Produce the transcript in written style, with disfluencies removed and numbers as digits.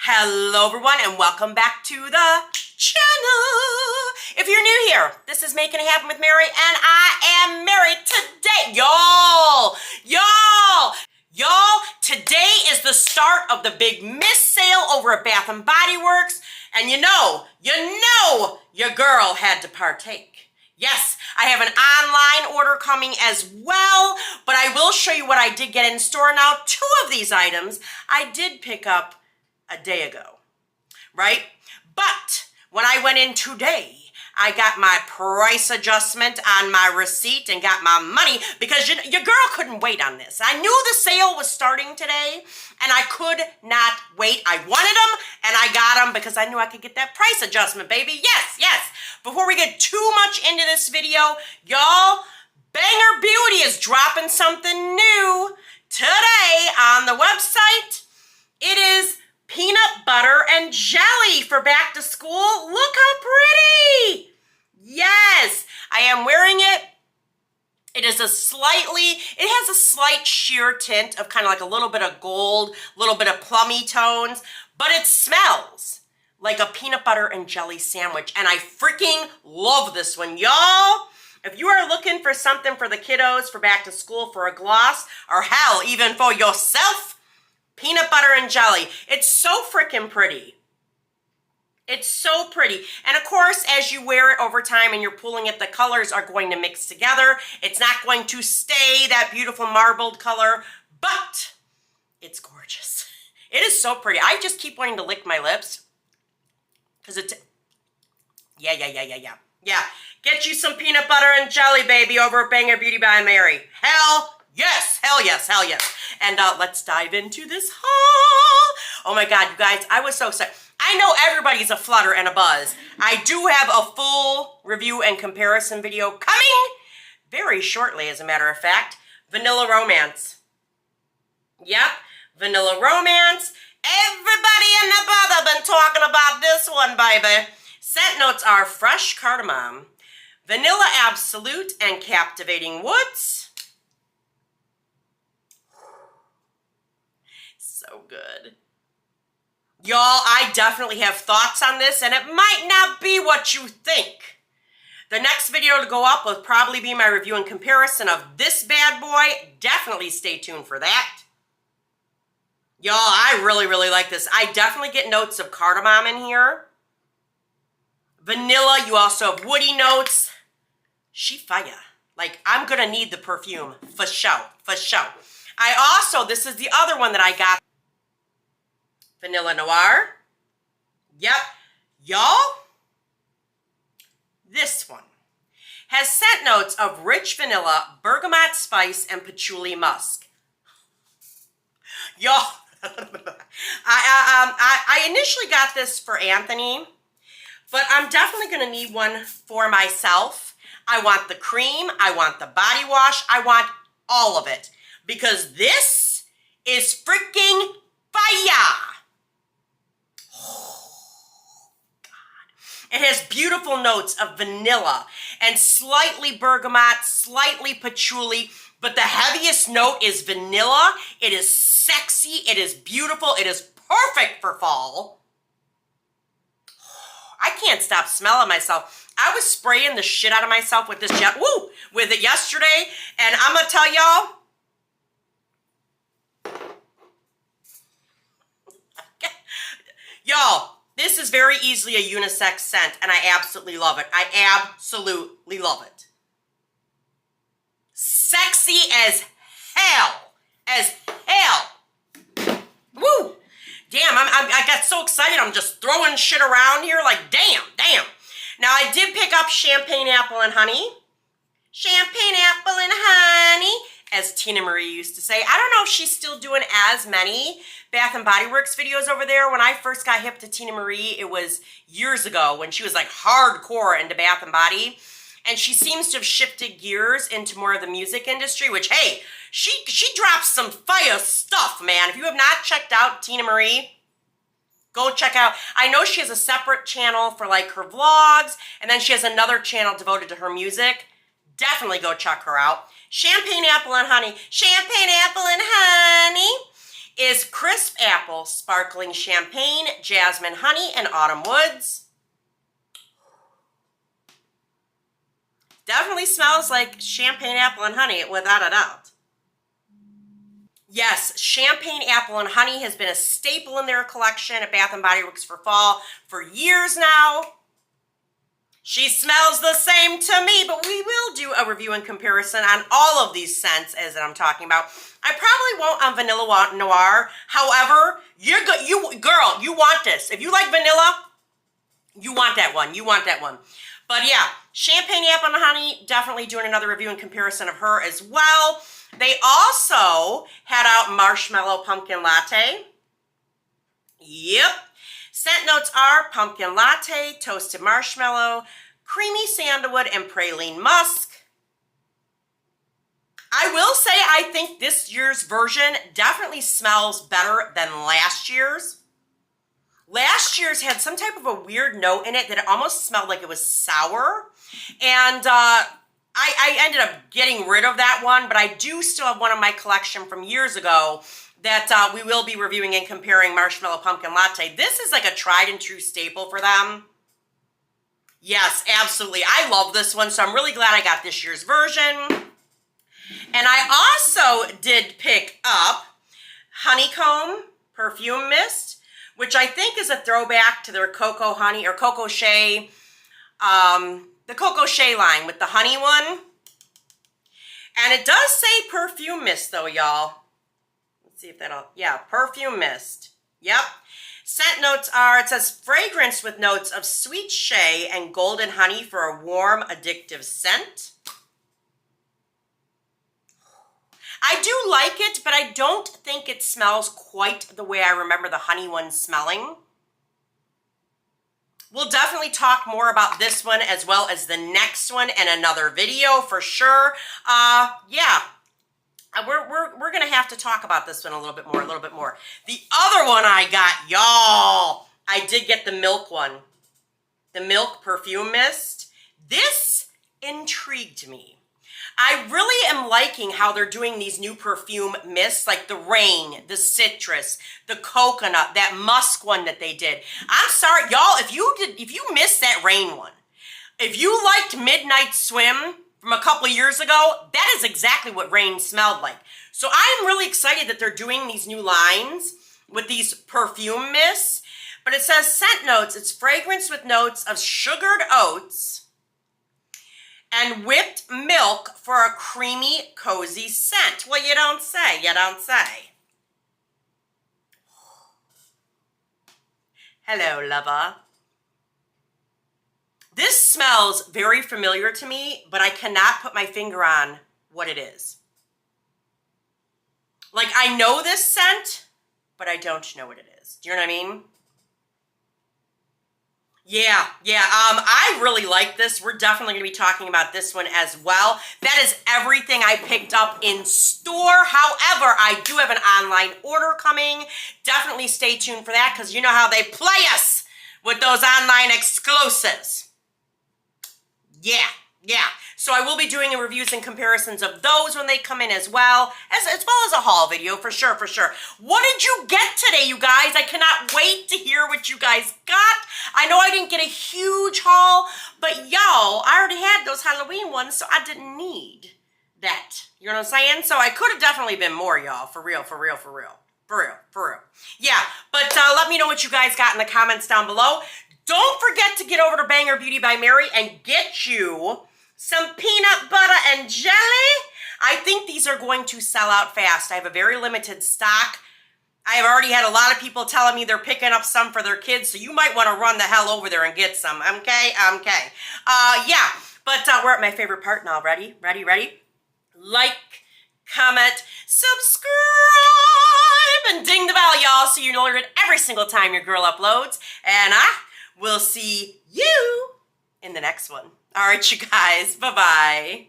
Hello everyone and welcome back to the channel. If you're new here, this is Making It Happen with Mary and I am Mary today. Y'all, today is the start of the big Miss sale over at Bath & Body Works, and you know, your girl had to partake. Yes, I have an online order coming as well, but I will show you what I did get in store. Now, 2 of these items I did pick up a day ago, right? But when I went in today, I got my price adjustment on my receipt and got my money because your girl couldn't wait on this. I knew the sale was starting today and I could not wait. I wanted them and I got them because I knew I could get that price adjustment, baby. Yes. Before we get too much into this video, y'all, Banger Beauty is dropping something new today on the website. It is peanut butter and jelly for back to school. Look how pretty. Yes, I am wearing it. It has a slight sheer tint of kind of like a little bit of gold, a little bit of plummy tones, but it smells like a peanut butter and jelly sandwich. And I freaking love this one, y'all. If you are looking for something for the kiddos for back to school, for a gloss, or hell, even for yourself, peanut butter and jelly. It's so freaking pretty. It's so pretty. And of course, as you wear it over time and you're pulling it, the colors are going to mix together. It's not going to stay that beautiful marbled color, but it's gorgeous. It is so pretty. I just keep wanting to lick my lips because it's, yeah. Get you some peanut butter and jelly, baby, over at Banger Beauty by Mary. Hell yes. And let's dive into this haul. Oh my God, you guys, I was so excited. I know everybody's a flutter and a buzz. I do have a full review and comparison video coming very shortly, as a matter of fact. Vanilla Romance. Yep, Vanilla Romance. Everybody and their brother been talking about this one, baby. Scent notes are fresh cardamom, vanilla absolute, and captivating woods. So good. Y'all, I definitely have thoughts on this, and it might not be what you think. The next video to go up will probably be my review and comparison of this bad boy. Definitely stay tuned for that. Y'all, I really like this. I definitely get notes of cardamom in here. Vanilla, you also have woody notes. She fire. Like, I'm gonna need the perfume, for sure. This is the other one that I got. Vanilla Noir. Yep. Y'all, this one has scent notes of rich vanilla, bergamot spice, and patchouli musk. Y'all, I initially got this for Anthony, but I'm definitely going to need one for myself. I want the cream. I want the body wash. I want all of it because this is freaking fire. It has beautiful notes of vanilla and slightly bergamot, slightly patchouli, but the heaviest note is vanilla. It is sexy. It is beautiful. It is perfect for fall. I can't stop smelling myself. I was spraying the shit out of myself with this with it yesterday, and I'm gonna tell y'all, this is very easily a unisex scent, and I absolutely love it. I absolutely love it. Sexy as hell. Woo! Damn, I got so excited, I'm just throwing shit around here like damn. Now, I did pick up Champagne Apple and Honey. Champagne Apple and Honey, as Tina Marie used to say. I don't know if she's still doing as many Bath & Body Works videos over there. When I first got hip to Tina Marie, it was years ago when she was like hardcore into Bath & Body. And she seems to have shifted gears into more of the music industry, which, hey, she drops some fire stuff, man. If you have not checked out Tina Marie, go check out. I know she has a separate channel for like her vlogs, and then she has another channel devoted to her music. Definitely go check her out. Champagne Apple and Honey. Champagne Apple and Honey is Crisp Apple, Sparkling Champagne, Jasmine Honey, and Autumn Woods. Definitely smells like champagne, apple, and honey, without a doubt. Yes, champagne, apple, and honey has been a staple in their collection at Bath & Body Works for fall for years now. She smells the same to me, but we will do a review and comparison on all of these scents as I'm talking about. I probably won't on Vanilla Noir. However, girl, you want this. If you like vanilla, you want that one. You want that one. But yeah, Champagne, Apple, and Honey, definitely doing another review and comparison of her as well. They also had out Marshmallow Pumpkin Latte. Yep. Scent notes are pumpkin latte, toasted marshmallow, creamy sandalwood, and praline musk. I will say I think this year's version definitely smells better than last year's. Last year's had some type of a weird note in it that it almost smelled like it was sour. And I ended up getting rid of that one, but I do still have one in my collection from years ago that we will be reviewing and comparing Marshmallow Pumpkin Latte. This is like a tried and true staple for them. Yes, absolutely. I love this one, so I'm really glad I got this year's version. And I also did pick up Honeycomb Perfume Mist, which I think is a throwback to their Cocoa Honey or Cocoa Shea, the Cocoa Shea line with the honey one. And it does say Perfume Mist though, y'all. Let's see if that'll, yeah, Perfume Mist. Yep. Scent notes are, it says fragrance with notes of sweet shea and golden honey for a warm, addictive scent. I do like it, but I don't think it smells quite the way I remember the honey one smelling. We'll definitely talk more about this one as well as the next one in another video for sure. Yeah. We're going to have to talk about this one a little bit more. The other one I got, y'all, I did get the milk one. The Milk Perfume Mist. This intrigued me. I really am liking how they're doing these new perfume mists, like the rain, the citrus, the coconut, that musk one that they did. I'm sorry, y'all, if you missed that rain one, if you liked Midnight Swim from a couple of years ago, that is exactly what rain smelled like. So I'm really excited that they're doing these new lines with these perfume mists. But it says scent notes, it's fragrance with notes of sugared oats and whipped milk for a creamy, cozy scent. Well, you don't say, you don't say. Hello, lover. This smells very familiar to me, but I cannot put my finger on what it is. Like, I know this scent, but I don't know what it is. Do you know what I mean? Yeah. I really like this. We're definitely going to be talking about this one as well. That is everything I picked up in store. However, I do have an online order coming. Definitely stay tuned for that because you know how they play us with those online exclusives. Yeah. So I will be doing reviews and comparisons of those when they come in as well as a haul video for sure. What did you get today, you guys? I cannot wait to hear what you guys got. I know I didn't get a huge haul, but y'all, I already had those Halloween ones, so I didn't need that. You know what I'm saying? So I could have definitely been more, y'all. For real. Yeah, but let me know what you guys got in the comments down below. Don't forget to get over to Banger Beauty by Mary and get you some peanut butter and jelly. I think these are going to sell out fast. I have a very limited stock. I have already had a lot of people telling me they're picking up some for their kids, so you might want to run the hell over there and get some, okay? Yeah, but we're at my favorite part now. Ready? Like, comment, subscribe, and ding the bell, y'all, so you're alerted every single time your girl uploads. And I will see you in the next one. All right, you guys. Bye-bye.